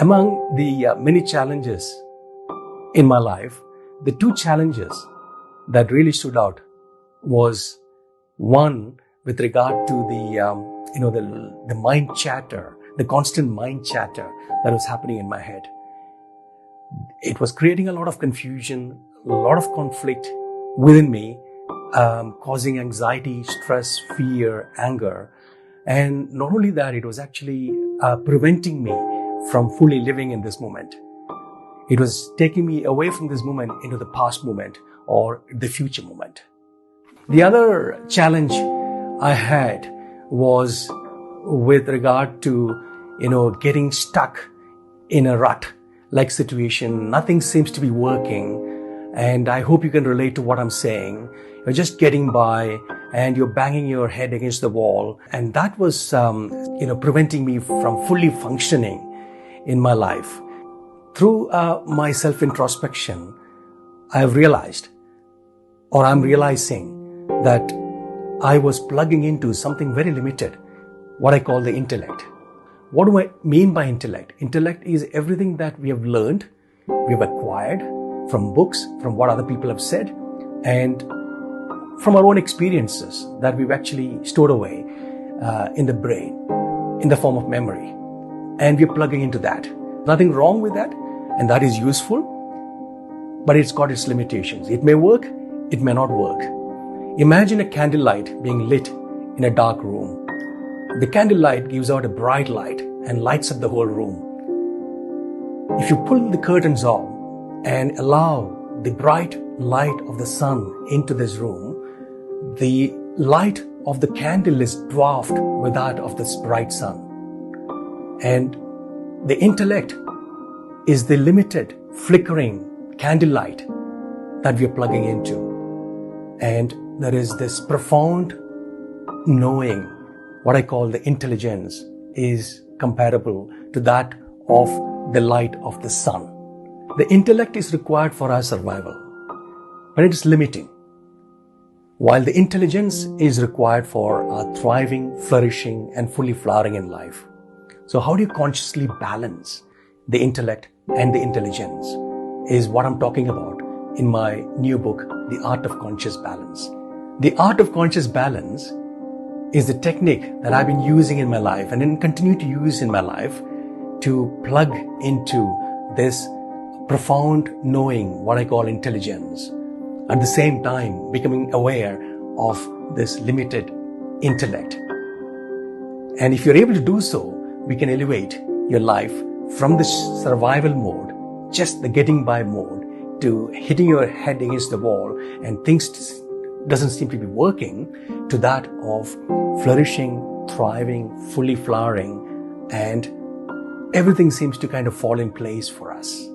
Among the many challenges in my life, the two challenges that really stood out was one with regard to the mind chatter, the constant mind chatter that was happening in my head. It was creating a lot of confusion, a lot of conflict within me, causing anxiety, stress, fear, anger. And not only that, it was actually preventing me from fully living in this moment. It was taking me away from this moment into the past moment or the future moment. The other challenge I had was with regard to, getting stuck in a rut-like situation. Nothing seems to be working. And I hope you can relate to what I'm saying. You're just getting by and you're banging your head against the wall. And that was, preventing me from fully functioning in my life. Through my self-introspection, I've realized, or I'm realizing, that I was plugging into something very limited, what I call the intellect. What do I mean by intellect? Intellect is everything that we have learned, we have acquired from books, from what other people have said, and from our own experiences that we've actually stored away in the brain, in the form of memory. And we're plugging into that. Nothing wrong with that, and that is useful, but it's got its limitations. It may work, it may not work. Imagine a candlelight being lit in a dark room. The candlelight gives out a bright light and lights up the whole room. If you pull the curtains off and allow the bright light of the sun into this room, the light of the candle is dwarfed with that of this bright sun. And the intellect is the limited, flickering candlelight that we are plugging into. And there is this profound knowing, what I call the intelligence, is comparable to that of the light of the sun. The intellect is required for our survival, but it is limiting. While the intelligence is required for our thriving, flourishing, and fully flowering in life. So how do you consciously balance the intellect and the intelligence is what I'm talking about in my new book, The Art of Conscious Balance. The Art of Conscious Balance is the technique that I've been using in my life and continue to use in my life to plug into this profound knowing, what I call intelligence. At the same time, becoming aware of this limited intellect. And if you're able to do so, we can elevate your life from this survival mode, just the getting by mode, to hitting your head against the wall and things doesn't seem to be working, to that of flourishing, thriving, fully flowering, and everything seems to kind of fall in place for us.